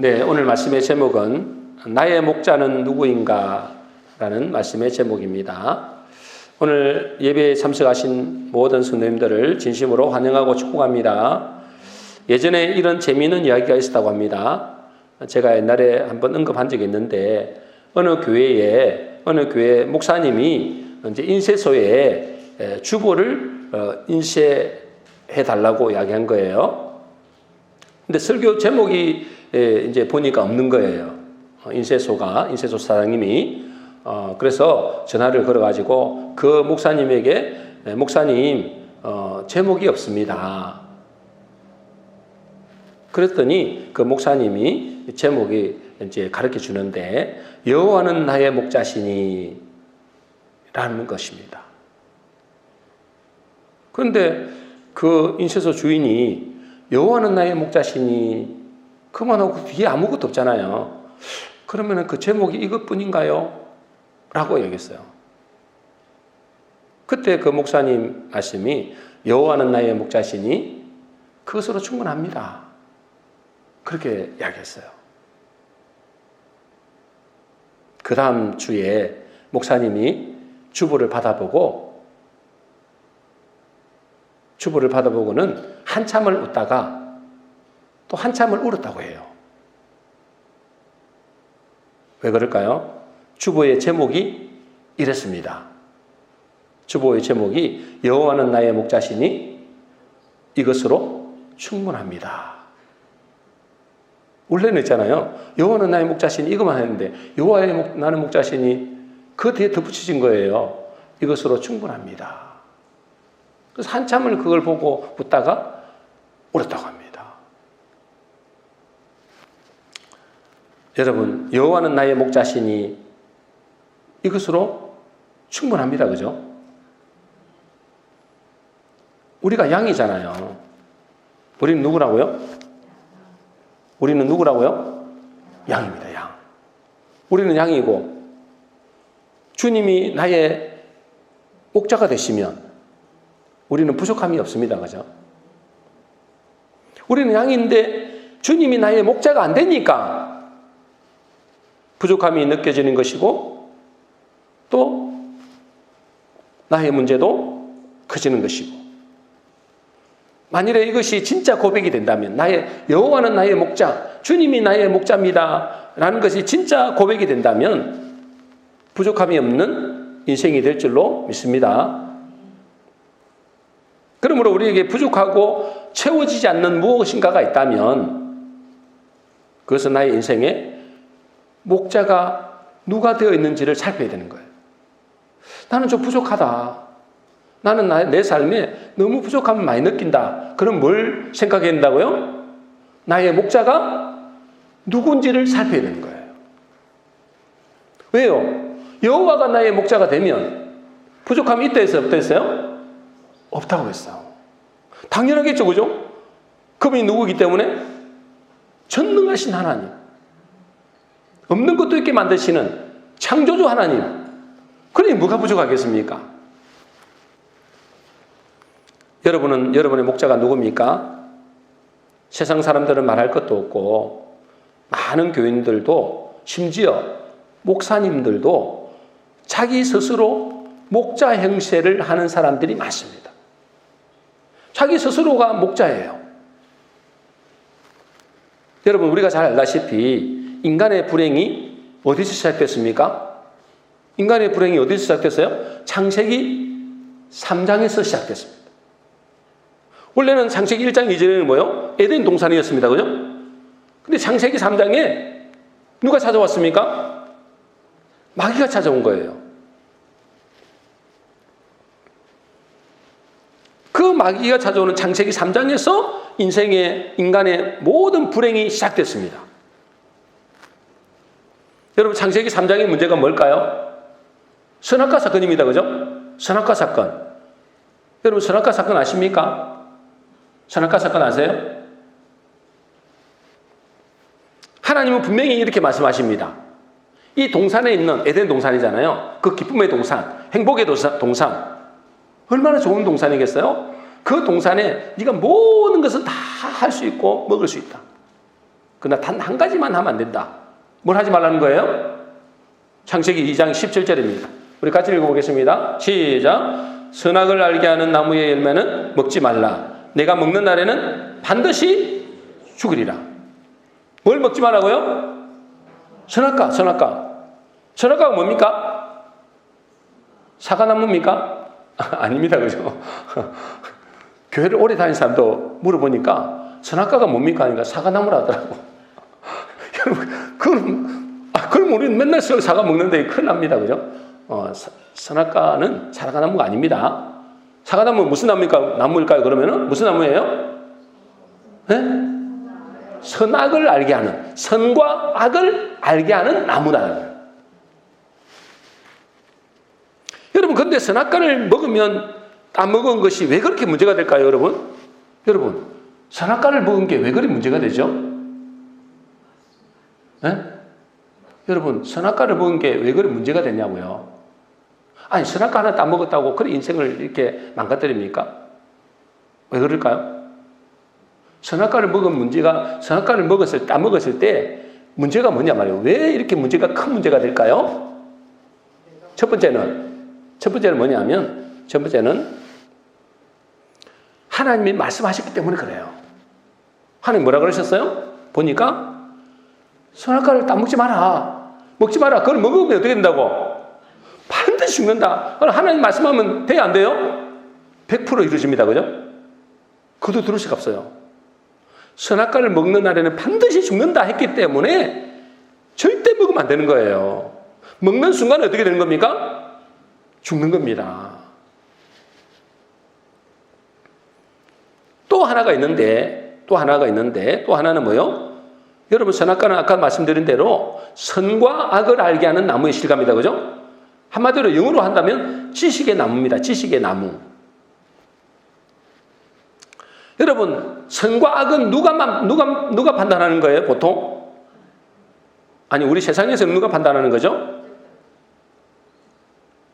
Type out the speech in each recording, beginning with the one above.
네, 오늘 말씀의 제목은 나의 목자는 누구인가? 라는 말씀의 제목입니다. 오늘 예배에 참석하신 모든 성도님들을 진심으로 환영하고 축복합니다. 예전에 이런 재미있는 이야기가 있었다고 합니다. 제가 옛날에 한번 언급한 적이 있는데 어느 교회 목사님이 이제 인쇄소에 주보를 인쇄해 달라고 이야기한 거예요. 근데 설교 제목이 이제 보니까 없는 거예요. 인쇄소 사장님이. 그래서 전화를 걸어가지고 그 목사님에게 목사님, 제목이 없습니다. 그랬더니 그 목사님이 제목이 이제 가르쳐 주는데 여호와는 나의 목자시니 라는 것입니다. 그런데 그 인쇄소 주인이 여호와는 나의 목자시니 그만하고 뒤에 아무것도 없잖아요. 그러면 그 제목이 이것뿐인가요? 라고 얘기했어요. 그때 그 목사님 말씀이 여호와는 나의 목자시니 그것으로 충분합니다. 그렇게 이야기했어요. 그 다음 주에 목사님이 주보를 받아보고는 한참을 웃다가 또 한참을 울었다고 해요. 왜 그럴까요? 주보의 제목이 이랬습니다. 주보의 제목이 여호와는 나의 목자시니 이것으로 충분합니다. 원래는 있잖아요. 여호와는 나의 목자시니 이것만 했는데 여호와의 나는 목자시니 그 뒤에 덧붙여진 거예요. 이것으로 충분합니다. 그래서 한참을 그걸 보고 웃다가 울었다고 합니다. 여러분, 여호와는 나의 목자시니 이것으로 충분합니다. 그죠? 우리가 양이잖아요. 우리는 누구라고요? 양입니다. 양. 우리는 양이고 주님이 나의 목자가 되시면 우리는 부족함이 없습니다. 그죠? 우리는 양인데 주님이 나의 목자가 안 되니까 부족함이 느껴지는 것이고 또 나의 문제도 커지는 것이고 만일에 이것이 진짜 고백이 된다면 여호와는 나의 목자, 주님이 나의 목자입니다 라는 것이 진짜 고백이 된다면 부족함이 없는 인생이 될 줄로 믿습니다. 그러므로 우리에게 부족하고 채워지지 않는 무엇인가가 있다면 그것은 나의 인생에 목자가 누가 되어 있는지를 살펴야 되는 거예요. 나는 좀 부족하다. 나는 내 삶에 너무 부족함을 많이 느낀다. 그럼 뭘 생각해야 된다고요? 나의 목자가 누군지를 살펴야 되는 거예요. 왜요? 여호와가 나의 목자가 되면 부족함이 있다 했어요? 없다 했어요? 없다고 했어. 당연하겠죠. 그죠? 그분이 누구이기 때문에 전능하신 하나님. 없는 것도 있게 만드시는 창조주 하나님. 그러니 뭐가 부족하겠습니까? 여러분은 여러분의 목자가 누굽니까? 세상 사람들은 말할 것도 없고 많은 교인들도 심지어 목사님들도 자기 스스로 목자 행세를 하는 사람들이 많습니다. 자기 스스로가 목자예요. 여러분 우리가 잘 알다시피 인간의 불행이 어디서 시작됐습니까? 인간의 불행이 어디서 시작됐어요? 창세기 3장에서 시작됐습니다. 원래는 창세기 1장 이전에는 뭐요? 에덴 동산이었습니다. 그죠? 근데 창세기 3장에 누가 찾아왔습니까? 마귀가 찾아온 거예요. 그 마귀가 찾아오는 창세기 3장에서 인간의 모든 불행이 시작됐습니다. 여러분 창세기 3장의 문제가 뭘까요? 선악과 사건입니다. 그죠? 선악과 사건. 여러분 선악과 사건 아십니까? 선악과 사건 아세요? 하나님은 분명히 이렇게 말씀하십니다. 이 동산에 있는 에덴 동산이잖아요. 그 기쁨의 동산, 행복의 동산. 얼마나 좋은 동산이겠어요? 그 동산에 네가 모든 것을 다 할 수 있고 먹을 수 있다. 그러나 단 한 가지만 하면 안 된다. 뭘 하지 말라는 거예요? 창세기 2장 17절입니다. 우리 같이 읽어보겠습니다. 시작. 선악을 알게 하는 나무의 열매는 먹지 말라. 내가 먹는 날에는 반드시 죽으리라. 뭘 먹지 말라고요? 선악과. 선악과가 뭡니까? 사과나무입니까? 아닙니다. 그죠? 교회를 오래 다닌 사람도 물어보니까 선악과가 뭡니까? 하니까 사과나무라 하더라고. 여러분, 그럼 우리는 맨날 사과 먹는데 큰일 납니다. 그죠? 선악과는 사과나무가 아닙니다. 사과나무 무슨 나무일까요? 그러면은 무슨 나무예요? 네? 선악을 알게 하는, 선과 악을 알게 하는 나무라는 거예요. 여러분, 근데 선악과를 먹으면 따먹은 것이 왜 그렇게 문제가 될까요, 여러분? 여러분, 선악과를 먹은 게 왜 그리 문제가 되죠? 네? 여러분, 선악과를 먹은 게 왜 그리 문제가 되냐고요? 아니, 선악과 하나 따먹었다고 그래 인생을 이렇게 망가뜨립니까? 왜 그럴까요? 선악과를 따먹었을 때 문제가 뭐냐 말이에요. 왜 이렇게 문제가 큰 문제가 될까요? 첫 번째는 뭐냐면, 첫 번째는 하나님이 말씀하셨기 때문에 그래요. 하나님 뭐라 그러셨어요? 보니까 선악과를 따먹지 마라. 먹지 마라. 그걸 먹으면 어떻게 된다고? 반드시 죽는다. 하나님 말씀하면 돼요, 안 돼요? 100% 이루어집니다. 그죠? 그도 들을 수가 없어요. 선악과를 먹는 날에는 반드시 죽는다 했기 때문에 절대 먹으면 안 되는 거예요. 먹는 순간 어떻게 되는 겁니까? 죽는 겁니다. 또 하나가 있는데 또 하나는 뭐요? 여러분, 선악과는 아까 말씀드린 대로 선과 악을 알게 하는 나무의 실감이다. 그죠? 한마디로 영어로 한다면 지식의 나무입니다. 지식의 나무. 여러분, 선과 악은 누가 판단하는 거예요, 보통? 아니, 우리 세상에서는 누가 판단하는 거죠?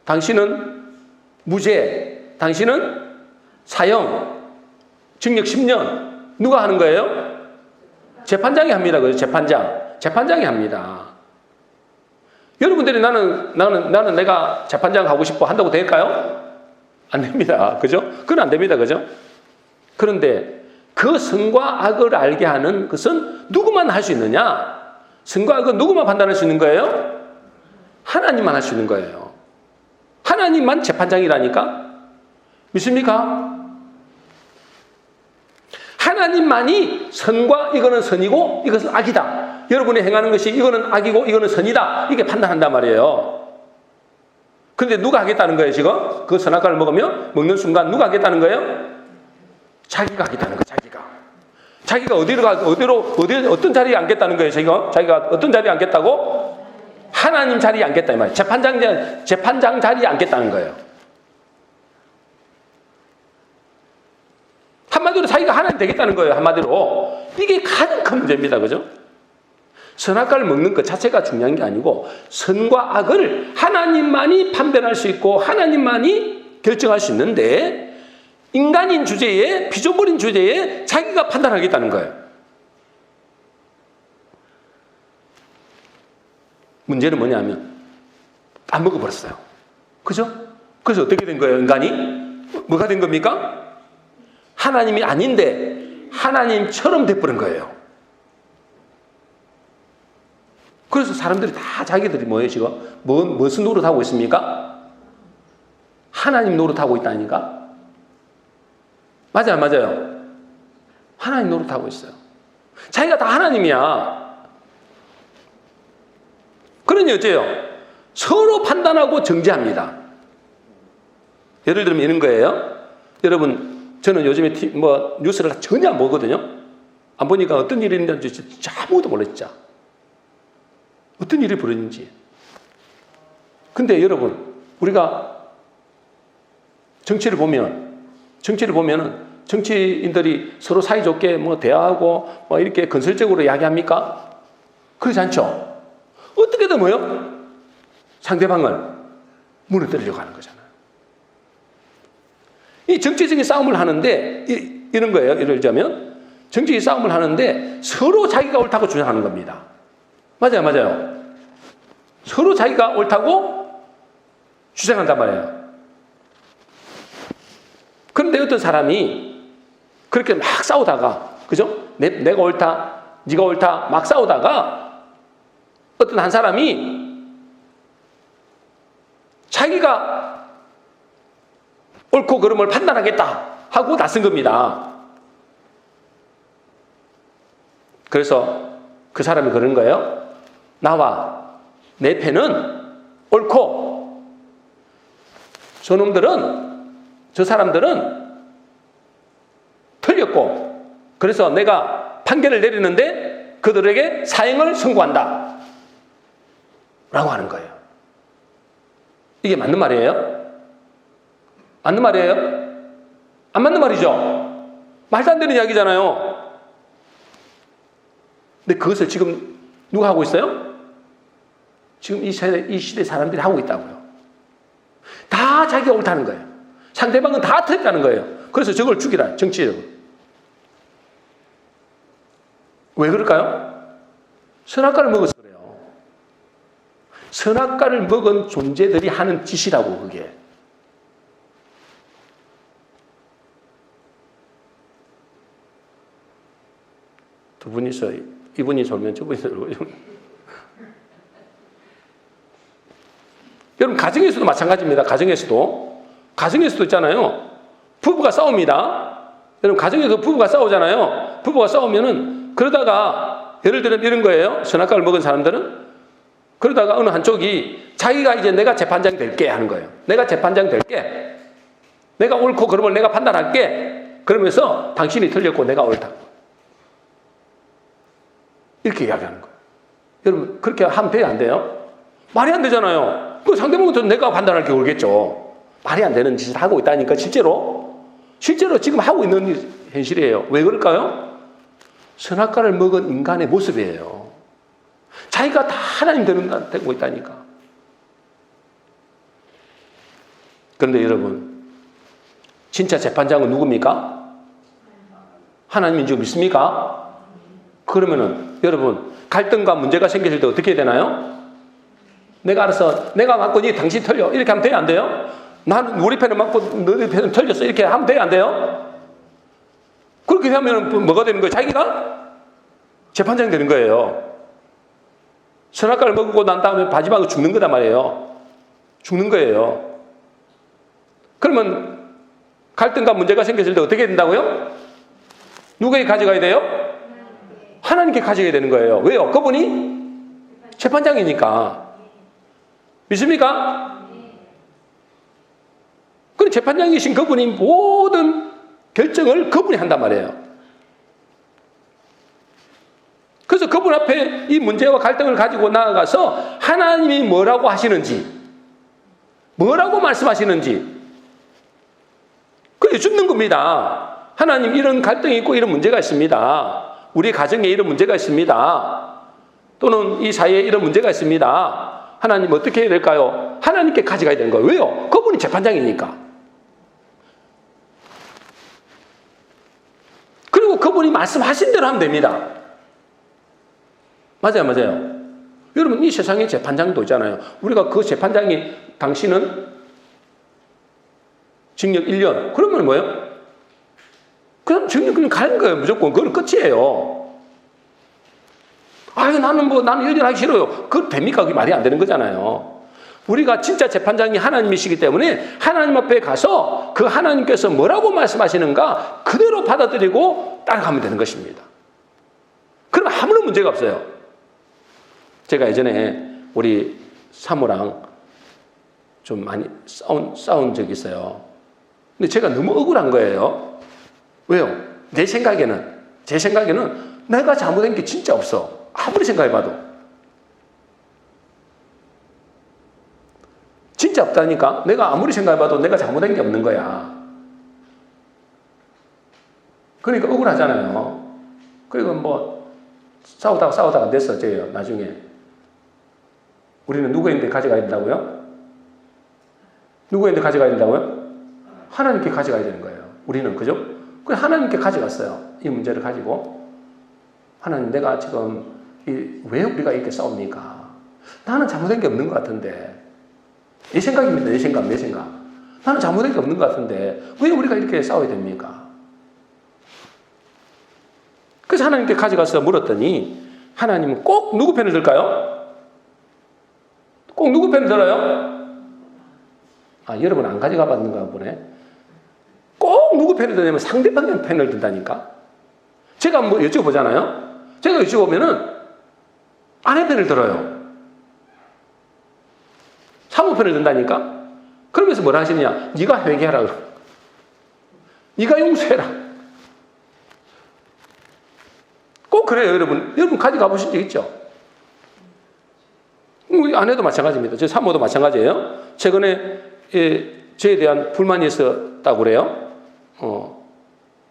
당신은 무죄, 당신은 사형, 징역 10년. 누가 하는 거예요? 재판장이 합니다. 그죠? 재판장이 합니다. 여러분들이 나는 내가 재판장 하고 싶어 한다고 될까요? 안 됩니다. 그죠? 그건 안 됩니다. 그죠? 그런데 그 선과 악을 알게 하는 것은 누구만 할 수 있느냐? 선과 악은 누구만 판단할 수 있는 거예요? 하나님만 할 수 있는 거예요. 하나님만 재판장이라니까? 믿습니까? 하나님만이 선과 이거는 선이고 이것은 악이다. 여러분이 행하는 것이 이거는 악이고 이거는 선이다. 이게 판단한단 말이에요. 근데 누가 하겠다는 거예요, 지금? 그 선악과를 먹는 순간 누가 하겠다는 거예요? 자기가 하겠다는 거예요, 자기가 어떤 자리에 앉겠다는 거예요, 지금? 자기가 어떤 자리에 앉겠다고? 하나님 자리에 앉겠다, 이 말이에요. 재판장 자리에 앉겠다는 거예요. 한마디로 자기가 하나님 되겠다는 거예요, 한마디로. 이게 가장 큰 문제입니다, 그죠? 선악과를 먹는 것 자체가 중요한 게 아니고 선과 악을 하나님만이 판별할 수 있고 하나님만이 결정할 수 있는데 인간인 주제에, 피조물인 주제에 자기가 판단하겠다는 거예요. 문제는 뭐냐면 다 먹어버렸어요. 그죠? 그래서 어떻게 된 거예요, 인간이? 뭐가 된 겁니까? 하나님이 아닌데 하나님처럼 돼버린 거예요. 그래서 사람들이 다 자기들이 뭐예요, 지금? 무슨 노릇하고 있습니까? 하나님 노릇하고 있다니까? 맞아요, 맞아요. 하나님 노릇하고 있어요. 자기가 다 하나님이야. 그러니 어째요? 서로 판단하고 정죄합니다. 예를 들면 이런 거예요. 여러분, 저는 요즘에 뉴스를 전혀 안 보거든요. 안 보니까 어떤 일이 있는지 진짜 아무것도 몰라, 진짜. 어떤 일이 벌어진지. 근데 여러분, 우리가 정치를 보면은 정치인들이 서로 사이좋게 대화하고 이렇게 건설적으로 이야기합니까? 그렇지 않죠? 어떻게든 뭐요? 상대방을 무너뜨리려고 하는 거잖아요. 이 정치적인 싸움을 하는데 이런 거예요. 예를 들자면 정치적 싸움을 하는데 서로 자기가 옳다고 주장하는 겁니다. 맞아요, 맞아요. 서로 자기가 옳다고 주장한단 말이에요. 그런데 어떤 사람이 그렇게 막 싸우다가, 그죠? 내가 옳다, 네가 옳다 막 싸우다가 어떤 한 사람이 자기가 옳고 그름을 판단하겠다 하고 나선 겁니다. 그래서 그 사람이 그런 거예요. 나와 내 편은 옳고 저 사람들은 틀렸고, 그래서 내가 판결을 내리는데 그들에게 사형을 선고한다 라고 하는 거예요. 이게 맞는 말이에요? 맞는 말이에요? 안 맞는 말이죠? 말도 안 되는 이야기잖아요. 근데 그것을 지금 누가 하고 있어요? 지금 이 시대 사람들이 하고 있다고요. 다 자기가 옳다는 거예요. 상대방은 다 틀렸다는 거예요. 그래서 저걸 죽이라, 정치적으로. 왜 그럴까요? 선악과를 먹어서 그래요. 선악과를 먹은 존재들이 하는 짓이라고, 그게. 두 분이서 이분이 졸면 저분이 졸고. 여러분, 가정에서도 마찬가지입니다. 가정에서도 있잖아요. 부부가 싸웁니다. 여러분, 가정에서 부부가 싸우잖아요. 부부가 싸우면은, 그러다가 예를 들면 이런 거예요. 선악과를 먹은 사람들은. 그러다가 어느 한쪽이 자기가 이제 내가 재판장 될게 하는 거예요. 내가 재판장 될게. 내가 옳고 그름을 내가 판단할게. 그러면서 당신이 틀렸고 내가 옳다고. 이렇게 이야기하는 거예요. 여러분, 그렇게 하면 돼요, 안 돼요? 말이 안 되잖아요. 그 상대방은 내가 판단할 게 옳겠죠. 말이 안 되는 짓을 하고 있다니까, 실제로 지금 하고 있는 현실이에요. 왜 그럴까요? 선악과를 먹은 인간의 모습이에요. 자기가 다 하나님 되고 있다니까. 그런데 여러분, 진짜 재판장은 누굽니까? 하나님인 줄 믿습니까? 그러면은 여러분, 갈등과 문제가 생겼을 때 어떻게 해야 되나요? 내가 알아서, 내가 맞고 당신 틀려, 이렇게 하면 돼요, 안 돼요? 나는 우리 편을 맞고 너희 편은 틀렸어, 이렇게 하면 돼요, 안 돼요? 그렇게 하면 뭐가 되는 거예요? 자기가 재판장 되는 거예요. 선악과를 먹고 난 다음에 마지막으로 죽는 거단 말이에요. 죽는 거예요. 그러면 갈등과 문제가 생겼을 때 어떻게 된다고요? 누구에게 가져가야 돼요? 하나님께 가져가야 되는 거예요. 왜요? 그분이 재판장이니까. 믿습니까? 그럼 재판장이신 그분이 모든 결정을 그분이 한단 말이에요. 그래서 그분 앞에 이 문제와 갈등을 가지고 나아가서 하나님이 뭐라고 하시는지, 뭐라고 말씀하시는지 그게 줍는 겁니다. 하나님, 이런 갈등이 있고 이런 문제가 있습니다. 우리 가정에 이런 문제가 있습니다. 또는 이 사회에 이런 문제가 있습니다. 하나님 어떻게 해야 될까요? 하나님께 가져가야 되는 거예요. 왜요? 그분이 재판장이니까. 그리고 그분이 말씀하신 대로 하면 됩니다. 맞아요, 맞아요. 여러분, 이 세상에 재판장도 있잖아요. 우리가 그 재판장이, 당신은 징역 1년. 그러면 뭐예요? 그럼 징역 그냥 가는 거예요, 무조건. 그건 끝이에요. 아유, 나는 1년 하기 싫어요. 그거 됩니까? 그게 말이 안 되는 거잖아요. 우리가 진짜 재판장이 하나님이시기 때문에 하나님 앞에 가서 그 하나님께서 뭐라고 말씀하시는가 그대로 받아들이고 따라가면 되는 것입니다. 그럼 아무런 문제가 없어요. 제가 예전에 우리 사모랑 좀 많이 싸운 적이 있어요. 근데 제가 너무 억울한 거예요. 왜요? 제 생각에는 내가 잘못한 게 진짜 없어. 아무리 생각해봐도. 진짜 없다니까? 내가 아무리 생각해봐도 내가 잘못한 게 없는 거야. 그러니까 억울하잖아요. 그리고 싸우다가 됐어, 저요, 나중에. 우리는 누구한테 가져가야 된다고요? 누구한테 가져가야 된다고요? 하나님께 가져가야 되는 거예요. 우리는, 그죠? 그래 하나님께 가져갔어요. 이 문제를 가지고. 하나님, 내가 지금 왜 우리가 이렇게 싸웁니까? 나는 잘못된 게 없는 것 같은데. 내 생각입니다. 내 생각, 내 생각. 나는 잘못된 게 없는 것 같은데 왜 우리가 이렇게 싸워야 됩니까? 그래서 하나님께 가져가서 물었더니 하나님은 꼭 누구 편을 들까요? 꼭 누구 편을 들어요? 아, 여러분 안 가져가 봤는가 보네. 꼭 누구 편을 드냐면 상대방 편을 든다니까. 제가 뭐 여쭤보잖아요. 제가 여쭤보면은 아내 편을 들어요. 사모 편을 든다니까. 그러면서 뭐라 하시느냐? 네가 회개하라 그러. 네가 용서해라. 꼭 그래요, 여러분. 여러분 가져가 보신 적 있죠? 우리 아내도 마찬가지입니다. 제 사모도 마찬가지예요. 최근에 저에 대한 불만이 있었다고 그래요.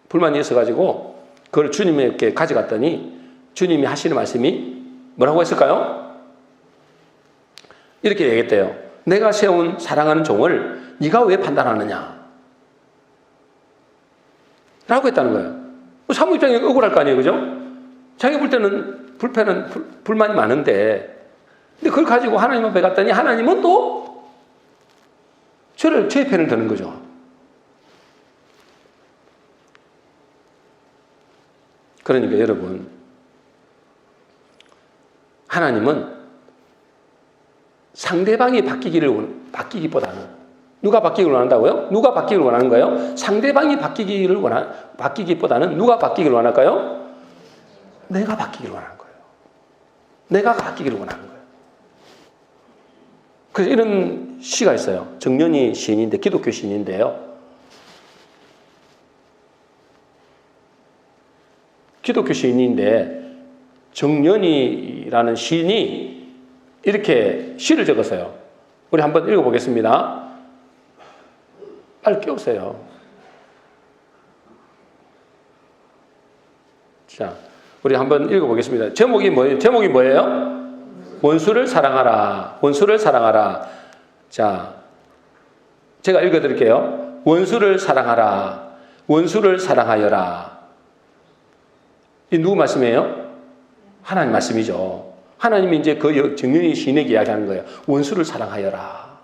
불만이 있어가지고 그걸 주님에게 가져갔더니 주님이 하시는 말씀이 뭐라고 했을까요? 이렇게 얘기했대요. 내가 세운 사랑하는 종을 네가 왜 판단하느냐? 라고 했다는 거예요. 사모 입장에 억울할 거 아니에요, 그죠? 자기가 볼 때는 불만이 많은데, 근데 그걸 가지고 하나님 앞에 갔더니 하나님은 또 제 편을 드는 거죠. 그러니까 여러분, 하나님은 상대방이 바뀌기보다는 누가 바뀌기를 원한다고요? 누가 바뀌기를 원하는 거예요? 상대방이 바뀌기보다는 누가 바뀌기를 원할까요? 내가 바뀌기를 원하는 거예요. 내가 바뀌기를 원하는 거예요. 그래서 이런 시가 있어요. 정년이 시인인데, 기독교 시인인데요. 기독교 시인인데 정년이라는 시인이 이렇게 시를 적었어요. 우리 한번 읽어보겠습니다. 빨리 깨우세요. 자, 우리 한번 읽어보겠습니다. 제목이 뭐예요? 원수를 사랑하라. 원수를 사랑하라. 자, 제가 읽어드릴게요. 원수를 사랑하라. 원수를 사랑하여라. 이 누구 말씀이에요? 하나님 말씀이죠. 하나님이 이제 그 정윤희 시인에게 이야기하는 거예요. 원수를 사랑하여라.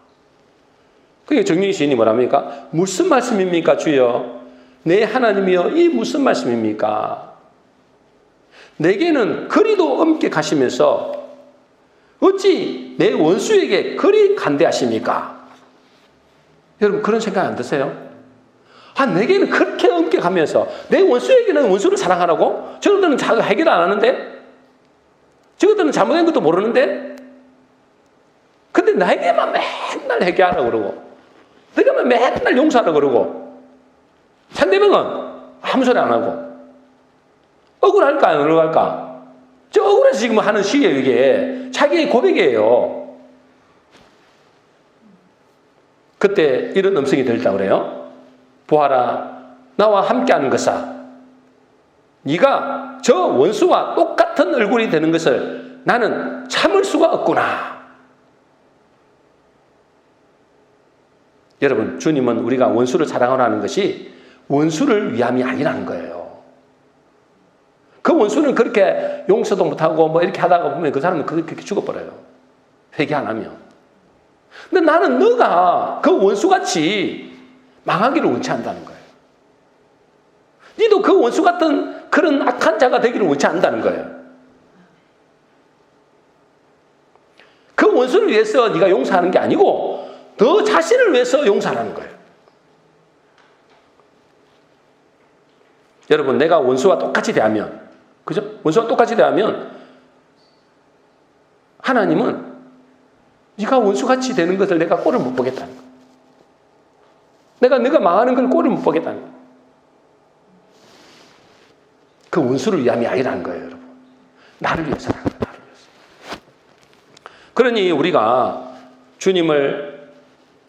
그게 정윤희 시인이 뭐랍니까? 무슨 말씀입니까, 주여? 내 하나님이여, 이 무슨 말씀입니까? 내게는 그리도 엄격하시면서 어찌 내 원수에게 그리 간대하십니까? 여러분 그런 생각 안 드세요? 내게는 그렇게 엄격하면서 내 원수에게는 원수를 사랑하라고? 저것들은 자기 해결 안 하는데? 저것들은 잘못된 것도 모르는데? 근데 나에게만 맨날 해결하라고 그러고 너희만 맨날 용서하라고 그러고 상대방은 아무 소리 안 하고 억울할까 안 억울할까? 저 억울해서 지금 하는 시예요. 이게 자기의 고백이에요. 그때 이런 음성이 들렸다고 그래요. 보아라, 나와 함께하는 것아, 네가 저 원수와 똑같은 얼굴이 되는 것을 나는 참을 수가 없구나. 여러분, 주님은 우리가 원수를 사랑하라는 것이 원수를 위함이 아니라는 거예요. 그 원수는 그렇게 용서도 못하고 뭐 이렇게 하다가 보면 그 사람은 그렇게 죽어버려요. 회개 안 하면. 근데 나는 너가 그 원수같이 망하기를 원치 않는다는 거예요. 너도 그 원수 같은 그런 악한 자가 되기를 원치 않는다는 거예요. 그 원수를 위해서 네가 용서하는 게 아니고 너 자신을 위해서 용서하는 거예요. 여러분, 내가 원수와 똑같이 대하면, 그죠? 원수와 똑같이 대하면 하나님은 네가 원수같이 되는 것을 내가 꼴을 못 보겠다는 거예요. 내가 망하는 걸 꼴을 못 보겠다는 거예요. 그 원수를 위함이 아니라는 거예요, 여러분. 나를 위해서라는 거예요, 나를 위해서. 그러니 우리가 주님을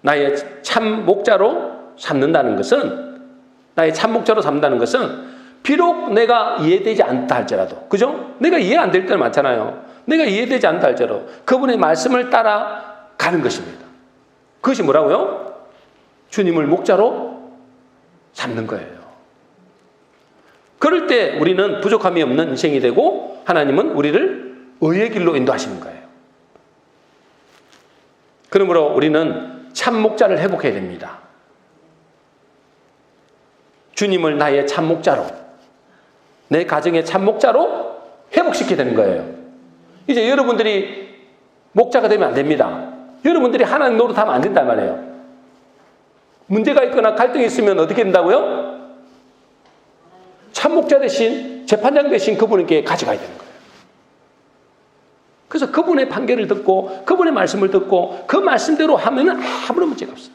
나의 참 목자로 삼는다는 것은, 나의 참 목자로 삼는다는 것은 비록 내가 이해되지 않다 할지라도, 그죠? 내가 이해 안 될 때는 많잖아요. 내가 이해되지 않다 할지라도 그분의 말씀을 따라가는 것입니다. 그것이 뭐라고요? 주님을 목자로 삼는 거예요. 그럴 때 우리는 부족함이 없는 인생이 되고 하나님은 우리를 의의 길로 인도하시는 거예요. 그러므로 우리는 참 목자를 회복해야 됩니다. 주님을 나의 참 목자로, 내 가정의 참 목자로 회복시켜야 되는 거예요. 이제 여러분들이 목자가 되면 안 됩니다. 여러분들이 하나님 노릇하면 안 된단 말이에요. 문제가 있거나 갈등이 있으면 어떻게 된다고요? 참 목자 대신, 재판장 대신 그분에게 가져가야 되는 거예요. 그래서 그분의 판결을 듣고 그분의 말씀을 듣고 그 말씀대로 하면 아무런 문제가 없어요.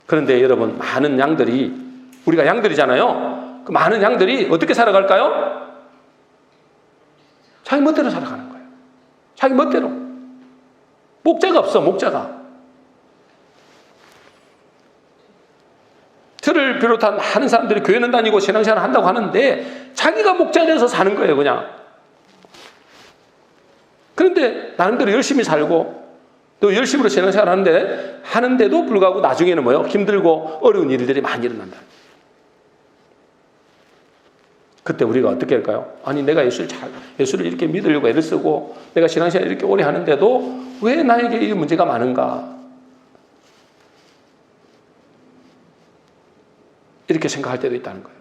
그런데 여러분, 많은 양들이, 우리가 양들이잖아요. 그 많은 양들이 어떻게 살아갈까요? 자기 멋대로 살아가는 거예요. 자기 멋대로. 목자가 없어, 목자가. 저를 비롯한 많은 사람들이 교회는 다니고 신앙생활을 한다고 하는데 자기가 목자 돼서 사는 거예요, 그냥. 그런데 나름대로 열심히 살고 또 열심으로 신앙생활을 하는데도 불구하고 나중에는 뭐예요? 힘들고 어려운 일들이 많이 일어난다. 그때 우리가 어떻게 할까요? 아니, 내가 예수를 이렇게 믿으려고 애를 쓰고 내가 신앙생활을 이렇게 오래 하는데도 왜 나에게 이 문제가 많은가? 이렇게 생각할 때도 있다는 거예요.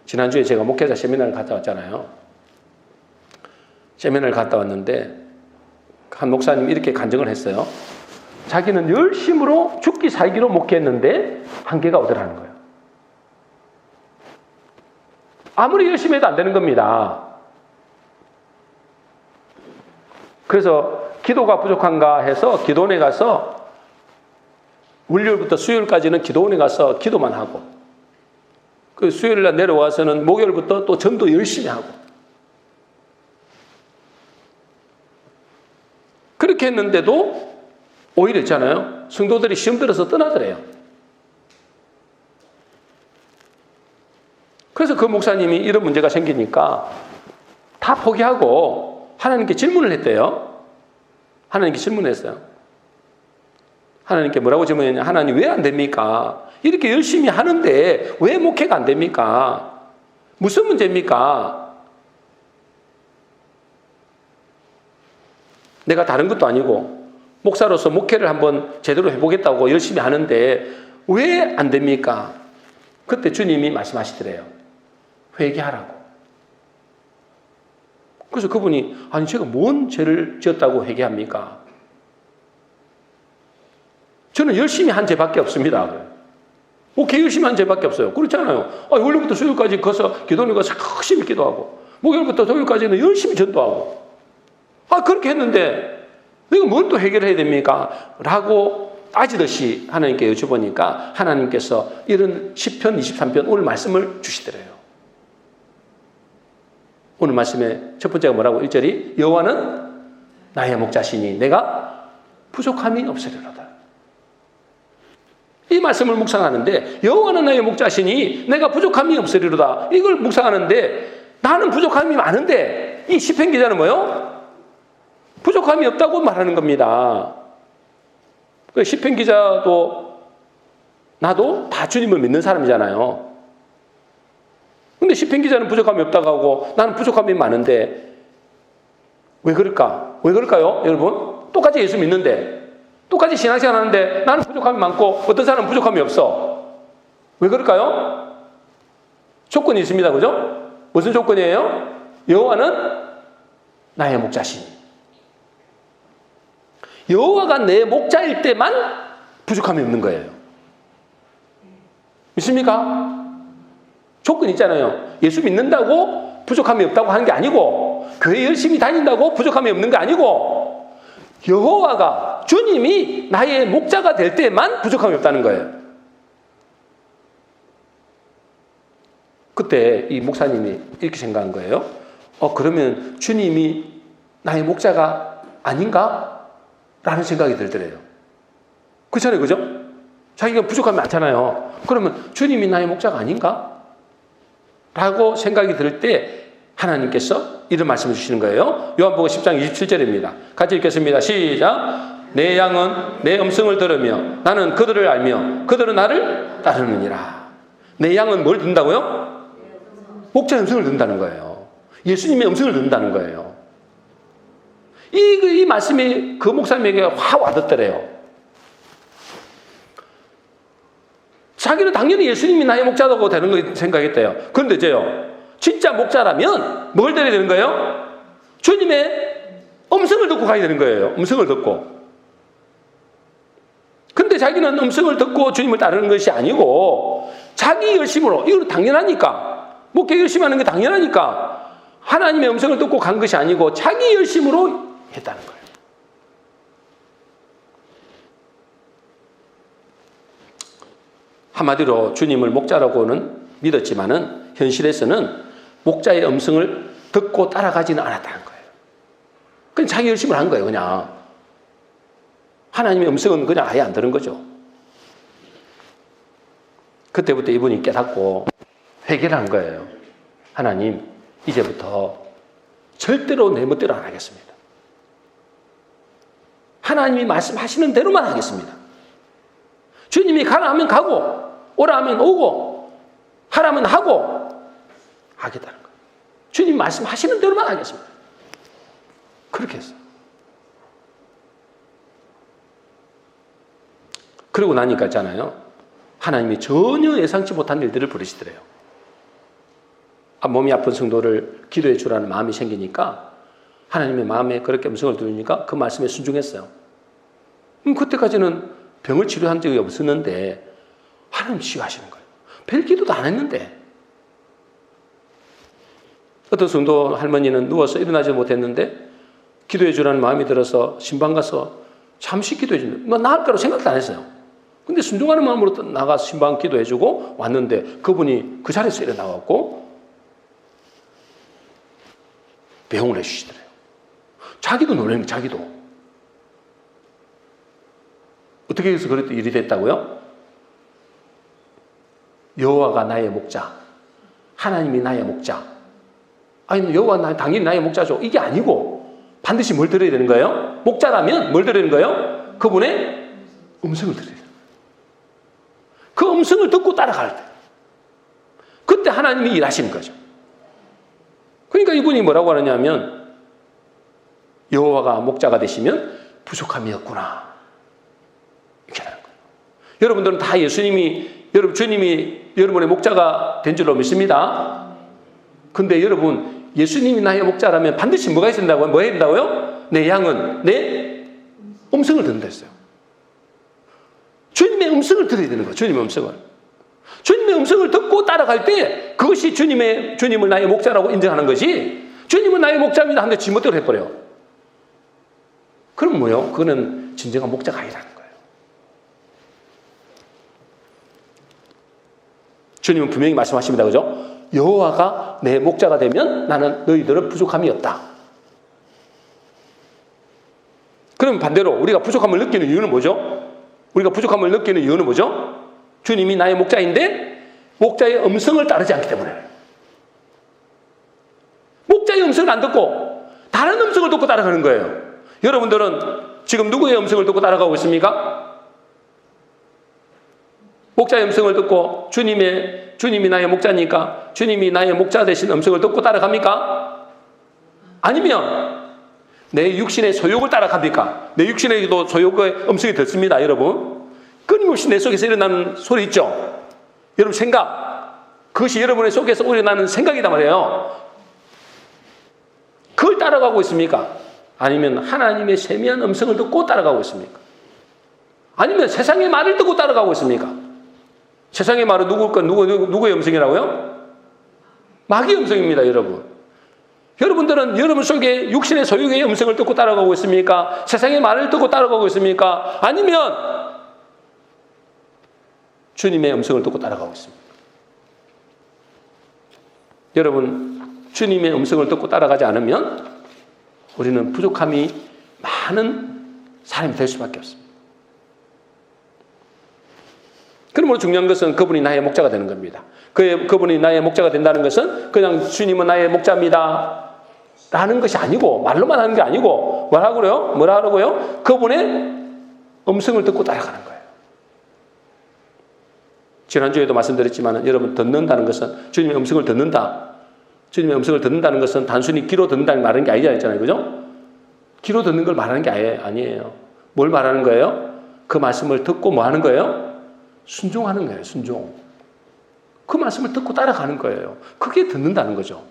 지난주에 제가 목회자 세미나를 갔다 왔잖아요. 세미나를 갔다 왔는데 한 목사님이 이렇게 간증을 했어요. 자기는 열심으로 죽기 살기로 목회했는데 한계가 오더라는 거예요. 아무리 열심히 해도 안 되는 겁니다. 그래서 기도가 부족한가 해서 기도원에 가서 월요일부터 수요일까지는 기도원에 가서 기도만 하고 그 수요일날 내려와서는 목요일부터 또 전도 열심히 하고 그렇게 했는데도 오히려 있잖아요. 성도들이 시험 들어서 떠나더래요. 그래서 그 목사님이 이런 문제가 생기니까 다 포기하고 하나님께 질문을 했대요. 하나님께 질문했어요. 하나님께 뭐라고 질문했냐? 하나님 왜 안 됩니까? 이렇게 열심히 하는데 왜 목회가 안 됩니까? 무슨 문제입니까? 내가 다른 것도 아니고 목사로서 목회를 한번 제대로 해보겠다고 열심히 하는데 왜 안 됩니까? 그때 주님이 말씀하시더래요. 회개하라고. 그래서 그분이 아니 제가 뭔 죄를 지었다고 회개합니까? 저는 열심히 한 죄밖에 없습니다. 목회 열심히 한 죄밖에 없어요. 그렇잖아요. 월요일부터 수요일까지 가서 기도원에 가서 열심히 기도하고 목요일부터 토요일까지는 열심히 전도하고 그렇게 했는데 내가 뭘 또 해결해야 됩니까? 라고 따지듯이 하나님께 여쭤보니까 하나님께서 이런 시편 23편 오늘 말씀을 주시더래요. 오늘 말씀의 첫 번째가 뭐라고? 1절이 여호와는 나의 목자시니 내가 부족함이 없으리로다. 이 말씀을 묵상하는데 여호와는 나의 목자시니 내가 부족함이 없으리로다. 이걸 묵상하는데 나는 부족함이 많은데 이 시편 기자는 뭐예요? 부족함이 없다고 말하는 겁니다. 시편 기자도 나도 다 주님을 믿는 사람이잖아요. 근데 시편 기자는 부족함이 없다고 하고 나는 부족함이 많은데 왜 그럴까? 왜 그럴까요? 여러분, 똑같이 예수 믿는데 똑같이 신앙생활 하는데 나는 부족함이 많고 어떤 사람은 부족함이 없어. 왜 그럴까요? 조건이 있습니다. 그죠? 무슨 조건이에요? 여호와는 나의 목자시니. 여호와가 내 목자일 때만 부족함이 없는 거예요. 믿습니까? 조건 있잖아요. 예수 믿는다고 부족함이 없다고 하는 게 아니고 교회 열심히 다닌다고 부족함이 없는 게 아니고 여호와가 주님이 나의 목자가 될 때만 부족함이 없다는 거예요. 그때 이 목사님이 이렇게 생각한 거예요. 그러면 주님이 나의 목자가 아닌가? 라는 생각이 들더래요. 그렇잖아요. 그죠? 자기가 부족함이 많잖아요. 그러면 주님이 나의 목자가 아닌가? 라고 생각이 들 때 하나님께서 이런 말씀을 주시는 거예요. 요한복음 10장 27절입니다. 같이 읽겠습니다. 시작. 내 양은 내 음성을 들으며 나는 그들을 알며 그들은 나를 따르느니라. 내 양은 뭘 듣는다고요? 목자의 음성을 듣는다는 거예요. 예수님의 음성을 듣는다는 거예요. 이 말씀이 그 목사님에게 확 와닿더래요. 자기는 당연히 예수님이 나의 목자라고 되는 거 생각했대요. 그런데 이제요, 진짜 목자라면 뭘 들어야 되는 거예요? 주님의 음성을 듣고 가야 되는 거예요. 음성을 듣고. 근데 자기는 음성을 듣고 주님을 따르는 것이 아니고 자기 열심으로, 이건 당연하니까, 목회 열심히 하는 게 당연하니까 하나님의 음성을 듣고 간 것이 아니고 자기 열심으로 했다는 거예요. 한마디로 주님을 목자라고는 믿었지만은 현실에서는 목자의 음성을 듣고 따라가지는 않았다는 거예요. 그냥 자기 열심을 한 거예요. 그냥 하나님의 음성은 그냥 아예 안 들은 거죠. 그때부터 이분이 깨닫고 회개를 한 거예요. 하나님, 이제부터 절대로 내 멋대로 안 하겠습니다. 하나님이 말씀하시는 대로만 하겠습니다. 주님이 가라 하면 가고, 오라 하면 오고, 하라면 하고 하겠다는 거예요. 주님 말씀하시는 대로만 하겠습니다. 그렇게 했어요. 그러고 나니까 있잖아요, 하나님이 전혀 예상치 못한 일들을 벌이시더래요. 몸이 아픈 성도를 기도해 주라는 마음이 생기니까 하나님의 마음에 그렇게 음성을 들으니까 그 말씀에 순종했어요. 그때까지는 병을 치료한 적이 없었는데 하나님 치유하시는 거예요. 별 기도도 안 했는데. 어떤 성도 할머니는 누워서 일어나지 못했는데 기도해 주라는 마음이 들어서 신방 가서 잠시 기도해 주면 나을 거라고 생각도 안 했어요. 근데 순종하는 마음으로 나가서 신방 기도해 주고 왔는데 그분이 그 자리에서 일어나갖고 배웅을 해주시더래요. 자기도 놀라는 거예요. 자기도. 어떻게 해서 그렇게 일이 됐다고요? 여호와가 나의 목자, 하나님이 나의 목자. 아니, 여호와가 당연히 나의 목자죠. 이게 아니고 반드시 뭘 들어야 되는 거예요? 목자라면 뭘 들어야 되는 거예요? 그분의 음성을 들어야 돼요. 그 음성을 듣고 따라갈 때 그때 하나님이 일하시는 거죠. 그러니까 이분이 뭐라고 하느냐면 여호와가 목자가 되시면 부족함이 없구나, 이렇게 하는 거예요. 여러분들은 다 주님이 여러분의 목자가 된 줄로 믿습니다. 근데 여러분, 예수님이 나의 목자라면 반드시 뭐가 있어야 된다고요? 뭐 해야 된다고요? 내 양은 내 음성을 듣는다 했어요. 주님의 음성을 들어야 되는 거예요. 주님의 음성을. 주님의 음성을 듣고 따라갈 때 그것이 주님을 나의 목자라고 인정하는 것이, 주님은 나의 목자입니다 하는데 지멋대로 해버려요. 그럼 뭐요? 그거는 진정한 목자가 아니라는 거예요. 주님은 분명히 말씀하십니다. 그죠? 여호와가 내 목자가 되면 나는 너희들은 부족함이 없다. 그럼 반대로 우리가 부족함을 느끼는 이유는 뭐죠? 우리가 부족함을 느끼는 이유는 뭐죠? 주님이 나의 목자인데 목자의 음성을 따르지 않기 때문에. 목자의 음성을 안 듣고 다른 음성을 듣고 따라가는 거예요. 여러분들은 지금 누구의 음성을 듣고 따라가고 있습니까? 목자의 음성을 듣고 주님이 나의 목자니까 주님이 나의 목자 되신 음성을 듣고 따라갑니까? 아니면 내 육신의 소욕을 따라갑니까? 내 육신에도 소욕의 음성이 듣습니다, 여러분. 끊임없이 내 속에서 일어나는 소리 있죠? 여러분 생각, 그것이 여러분의 속에서 일어나는 생각이단 말이에요. 그걸 따라가고 있습니까? 아니면 하나님의 세미한 음성을 듣고 따라가고 있습니까? 아니면 세상의 말을 듣고 따라가고 있습니까? 세상의 말은 누구의 음성이라고요? 마귀의 음성입니다, 여러분. 여러분들은 여러분 속에 육신의 소욕의 음성을 듣고 따라가고 있습니까? 세상의 말을 듣고 따라가고 있습니까? 아니면 주님의 음성을 듣고 따라가고 있습니까? 여러분, 주님의 음성을 듣고 따라가지 않으면 우리는 부족함이 많은 사람이 될 수밖에 없습니다. 그러므로 중요한 것은 그분이 나의 목자가 되는 겁니다. 그분이 나의 목자가 된다는 것은 그냥 주님은 나의 목자입니다 라는 것이 아니고, 말로만 하는 게 아니고, 뭐라 하라고요? 그분의 음성을 듣고 따라가는 거예요. 지난주에도 말씀드렸지만 여러분, 듣는다는 것은 주님의 음성을 듣는다. 주님의 음성을 듣는다는 것은 단순히 귀로 듣는다는 말하는 게 아니라 했잖아요. 그죠? 귀로 듣는 걸 말하는 게 아니에요. 뭘 말하는 거예요? 그 말씀을 듣고 뭐 하는 거예요? 순종하는 거예요. 순종. 그 말씀을 듣고 따라가는 거예요. 그게 듣는다는 거죠.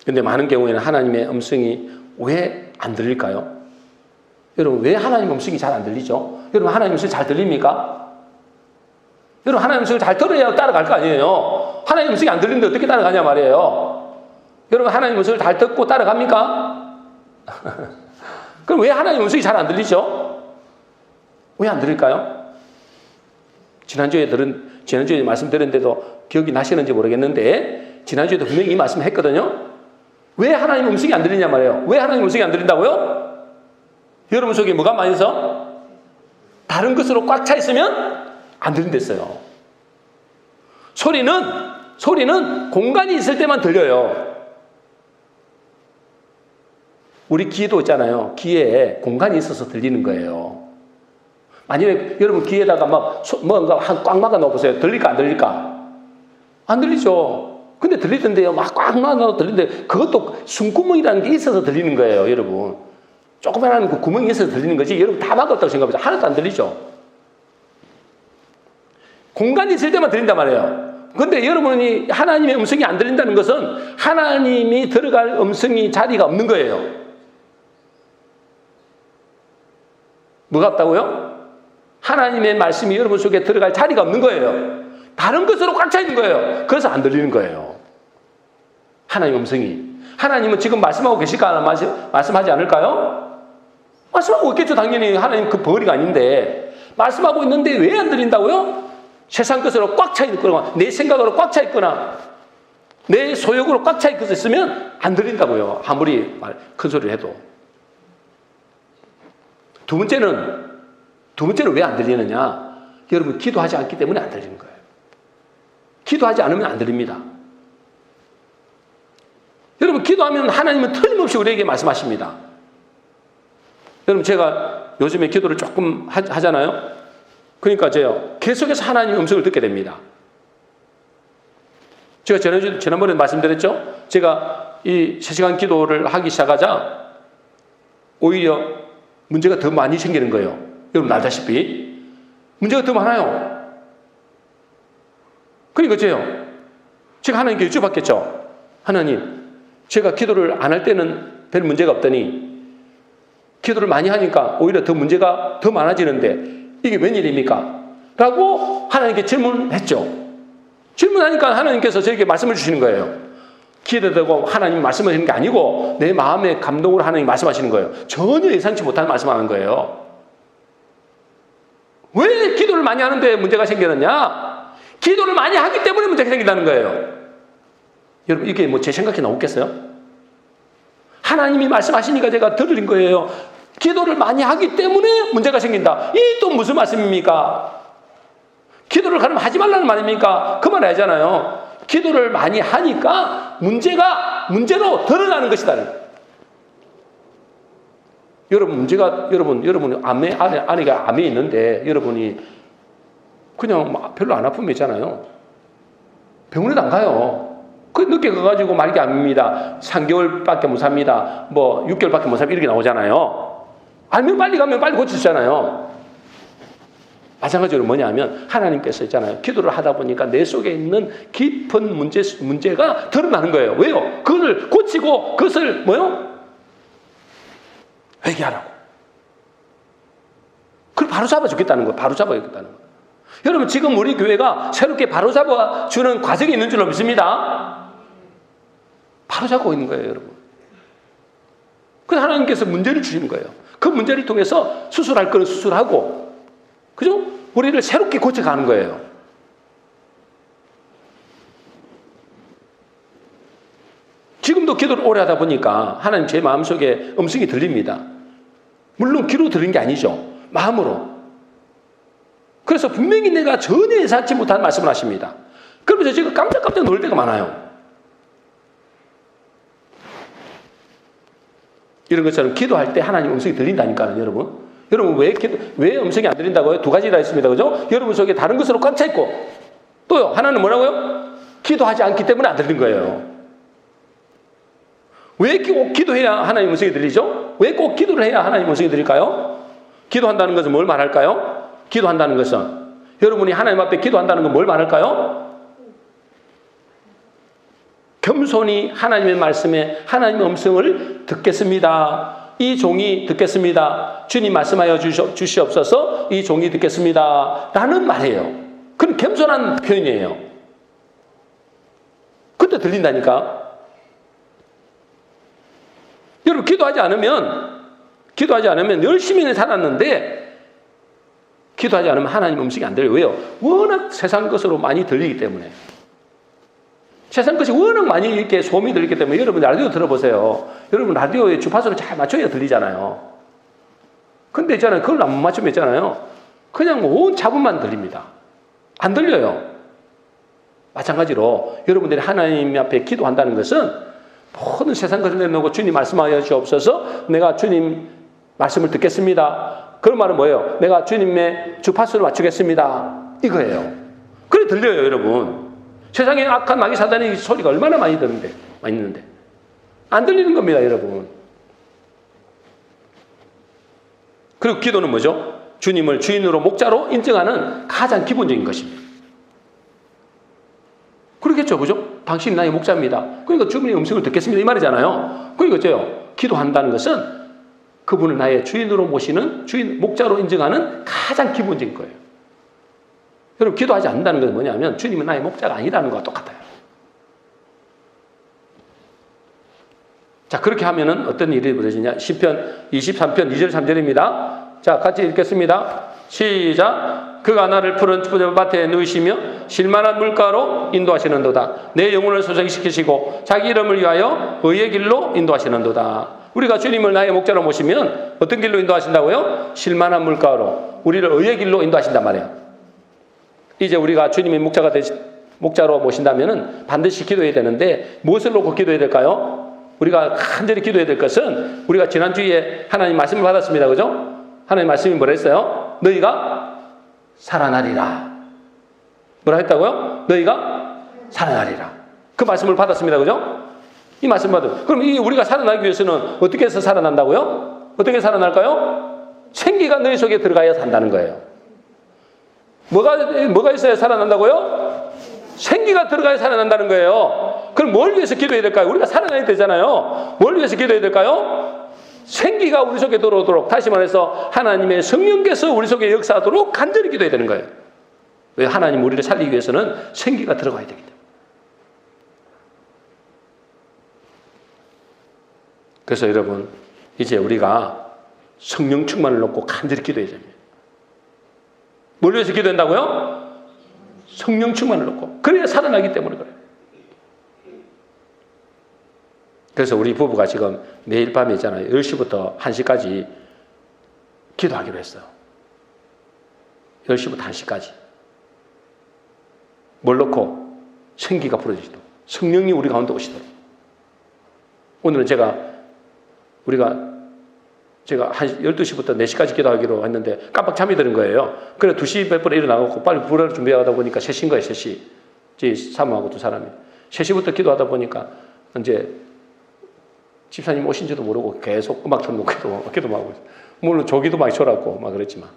근데 많은 경우에는 하나님의 음성이 왜 안 들릴까요? 여러분, 왜 하나님의 음성이 잘 안 들리죠? 여러분, 하나님의 음성이 잘 들립니까? 여러분, 하나님의 음성을 잘 들어야 따라갈 거 아니에요? 하나님의 음성이 안 들리는데 어떻게 따라가냐 말이에요. 여러분, 하나님의 음성을 잘 듣고 따라갑니까? 그럼 왜 하나님의 음성이 잘 안 들리죠? 왜 안 들릴까요? 지난주에 말씀드렸는데도 기억이 나시는지 모르겠는데, 지난주에도 분명히 이 말씀을 했거든요. 왜 하나님의 음성이 안 들리냐 말이에요. 왜 하나님의 음성이 안 들린다고요? 여러분 속에 뭐가 많이 있어? 다른 것으로 꽉 차 있으면 안 들린댔어요. 소리는 공간이 있을 때만 들려요. 우리 귀도 있잖아요. 귀에 공간이 있어서 들리는 거예요. 만약에 여러분 귀에다가 뭔가 꽉 막아 놓으세요. 들릴까 안 들릴까? 안 들리죠. 근데 들리던데요. 막 꽉 막아 놓아도 들리는데 그것도 숨구멍이라는 게 있어서 들리는 거예요. 여러분. 조그만한 그 구멍이 있어서 들리는 거지. 여러분 다 막았다고 생각해보세요. 하나도 안 들리죠. 공간이 있을 때만 들린단 말이에요. 근데 여러분이 하나님의 음성이 안 들린다는 것은 하나님이 들어갈 음성이 자리가 없는 거예요. 뭐가 없다고요? 하나님의 말씀이 여러분 속에 들어갈 자리가 없는 거예요. 다른 것으로 꽉 차 있는 거예요. 그래서 안 들리는 거예요. 하나님의 음성이. 하나님은 지금 말씀하고 계실까? 말씀하지 않을까요? 말씀하고 있겠죠. 당연히 하나님 그 벌이가 아닌데. 말씀하고 있는데 왜 안 들린다고요? 세상 것으로 꽉 차 있거나 내 생각으로 꽉 차 있거나 내 소욕으로 꽉 차 있으면 안 들린다고요. 아무리 큰 소리를 해도. 두 번째는 왜 안 들리느냐? 여러분 기도하지 않기 때문에 안 들리는 거예요. 기도하지 않으면 안 들립니다. 여러분 기도하면 하나님은 틀림없이 우리에게 말씀하십니다. 여러분 제가 요즘에 기도를 조금 하잖아요. 그러니까 제가 계속해서 하나님의 음성을 듣게 됩니다. 제가 지난번에 말씀드렸죠. 제가 이 3시간 기도를 하기 시작하자 오히려 문제가 더 많이 생기는 거예요. 여러분 알다시피 문제가 더 많아요. 그러니까 제가 하나님께 여쭤봤겠죠. 하나님, 제가 기도를 안 할 때는 별 문제가 없더니 기도를 많이 하니까 오히려 더 문제가 더 많아지는데 이게 웬일입니까? 라고 하나님께 질문했죠. 질문하니까 하나님께서 저에게 말씀을 주시는 거예요. 기도되고 하나님 말씀하시는 게 아니고 내 마음의 감동으로 하나님 말씀하시는 거예요. 전혀 예상치 못한 말씀하는 거예요. 왜 기도를 많이 하는데 문제가 생기느냐? 기도를 많이 하기 때문에 문제가 생긴다는 거예요. 여러분 이게 뭐 제 생각이 나오겠어요? 하나님이 말씀하시니까 제가 들은 거예요. 기도를 많이 하기 때문에 문제가 생긴다. 이 또 무슨 말씀입니까? 기도를 그럼 하지 말라는 말입니까? 그 말 알잖아요. 기도를 많이 하니까 문제로 드러나는 것이다. 여러분 여러분 아내가 암에 있는데 여러분이 그냥 별로 안 아프면 있잖아요. 병원에도 안 가요. 그 늦게 가가지고 말기 암입니다. 3개월밖에 못 삽니다. 6개월밖에 못 삽니다. 이렇게 나오잖아요. 알면 빨리 가면 빨리 고치잖아요. 마찬가지로 뭐냐면 하나님께서 있잖아요. 기도를 하다 보니까 내 속에 있는 깊은 문제가 드러나는 거예요. 왜요? 그걸 고치고 그것을 회개하라고. 그걸 바로잡아 주겠다는 거예요. 바로잡아야겠다는 거예요. 여러분 지금 우리 교회가 새롭게 바로잡아 주는 과정이 있는 줄로 믿습니다. 바로잡고 있는 거예요. 여러분. 그래서 하나님께서 문제를 주시는 거예요. 그 문제를 통해서 수술할 거는 수술하고 그죠? 우리를 새롭게 고쳐가는 거예요. 지금도 기도를 오래 하다 보니까 하나님 제 마음속에 음성이 들립니다. 물론 귀로 들은 게 아니죠. 마음으로. 그래서 분명히 내가 전혀 예상치 못한 말씀을 하십니다. 그러면서 제가 깜짝깜짝 놀랄 때가 많아요. 이런 것처럼 기도할 때 하나님 음성이 들린다니까요, 여러분. 여러분 왜 음성이 안 들린다고요? 두 가지나 있습니다. 그죠? 여러분 속에 다른 것으로 꽉 차 있고 또요. 하나는 뭐라고요? 기도하지 않기 때문에 안 들린 거예요. 왜 꼭 기도해야 하나님 음성이 들리죠? 왜 꼭 기도를 해야 하나님 음성이 들릴까요? 기도한다는 것은 뭘 말할까요? 기도한다는 것은 여러분이 하나님 앞에 기도한다는 건 뭘 말할까요? 겸손히 하나님의 말씀에 하나님의 음성을 듣겠습니다. 이 종이 듣겠습니다. 주님 말씀하여 주시옵소서. 이 종이 듣겠습니다. 라는 말이에요. 그건 겸손한 표현이에요. 그때 들린다니까. 여러분 기도하지 않으면 열심히 살았는데 기도하지 않으면 하나님 음성이 안 들려요. 왜요? 워낙 세상 것으로 많이 들리기 때문에. 세상 것이 워낙 많이 이렇게 소음이 들리기 때문에 여러분 라디오 들어보세요. 여러분 라디오에 주파수를 잘 맞춰야 들리잖아요. 근데 있잖아요. 그걸 안 맞추면 있잖아요. 그냥 온 잡음만 들립니다. 안 들려요. 마찬가지로 여러분들이 하나님 앞에 기도한다는 것은 모든 세상 것을 내놓고 주님 말씀하여 주옵소서. 내가 주님 말씀을 듣겠습니다. 그런 말은 뭐예요? 내가 주님의 주파수를 맞추겠습니다. 이거예요. 그래 들려요, 여러분. 세상에 악한 마귀 사단의 소리가 얼마나 많이 듣는데, 많이 있는데 안 들리는 겁니다, 여러분. 그리고 기도는 뭐죠? 주님을 주인으로 목자로 인정하는 가장 기본적인 것입니다. 그러겠죠, 그죠? 당신이 나의 목자입니다. 그러니까 주님의 음성을 듣겠습니다. 이 말이잖아요. 그러니까 어째요? 기도한다는 것은 그분을 나의 주인으로 모시는 주인, 목자로 인정하는 가장 기본적인 거예요. 여러분 기도하지 않는다는 것은 뭐냐면 주님은 나의 목자가 아니라는 것과 똑같아요. 자, 그렇게 하면은 어떤 일이 벌어지냐? 시편 23편 2절 3절입니다. 자, 같이 읽겠습니다. 시작. 그가 나를 푸른 밭에 누이시며 실만한 물가로 인도하시는도다. 내 영혼을 소생시키시고 자기 이름을 위하여 의의 길로 인도하시는도다. 우리가 주님을 나의 목자로 모시면 어떤 길로 인도하신다고요? 실만한 물가로 우리를 의의 길로 인도하신단 말이에요. 이제 우리가 주님의 목자로 모신다면은 반드시 기도해야 되는데 무엇을 놓고 기도해야 될까요? 우리가 간절히 기도해야 될 것은 우리가 지난주에 하나님 말씀을 받았습니다. 그죠? 하나님 말씀이 뭐라 했어요? 너희가 살아나리라. 뭐라 했다고요? 너희가 살아나리라. 그 말씀을 받았습니다. 그죠? 이 말씀 받은. 그럼 이 우리가 살아나기 위해서는 어떻게 해서 살아난다고요? 어떻게 살아날까요? 생기가 너희 속에 들어가야 산다는 거예요. 뭐가 있어야 살아난다고요? 생기가 들어가야 살아난다는 거예요. 그럼 뭘 위해서 기도해야 될까요? 우리가 살아나야 되잖아요. 뭘 위해서 기도해야 될까요? 생기가 우리 속에 들어오도록, 다시 말해서 하나님의 성령께서 우리 속에 역사하도록 간절히 기도해야 되는 거예요. 왜? 하나님 우리를 살리기 위해서는 생기가 들어가야 되기 때문에. 그래서 여러분 이제 우리가 성령 충만을 놓고 간절히 기도해야 됩니다. 뭘 위해서 기도한다고요? 성령 충만을 놓고. 그래야 살아나기 때문에 그래요. 그래서 우리 부부가 지금 매일 밤에 있잖아요. 10시부터 1시까지 기도하기로 했어요. 10시부터 1시까지. 뭘 놓고? 생기가 풀어지도록. 성령이 우리 가운데 오시도록. 오늘은 제가 한 12시부터 4시까지 기도하기로 했는데 깜빡 잠이 드는 거예요. 그래 2시 몇 분에 일어나고 빨리 불을 준비하다 보니까 3시인 거예요. 3시. 제 사모하고 두 사람이. 3시부터 기도하다 보니까 이제 집사님 오신지도 모르고 계속 음악 틀어놓고 기도만 하고 있어요. 물론 조기도 많이 졸았고 막 그랬지만.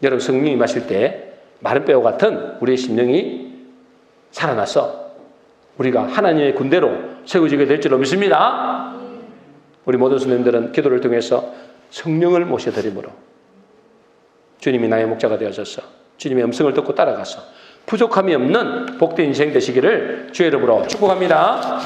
여러분 성령이 마실 때 마른 뼈와 같은 우리의 심령이 살아나서 우리가 하나님의 군대로 세워지게 될 줄로 믿습니다. 우리 모든 성도님들은 기도를 통해서 성령을 모셔드림으로 주님이 나의 목자가 되어져서 주님의 음성을 듣고 따라가서 부족함이 없는 복된 인생 되시기를 주의 이름으로 축복합니다.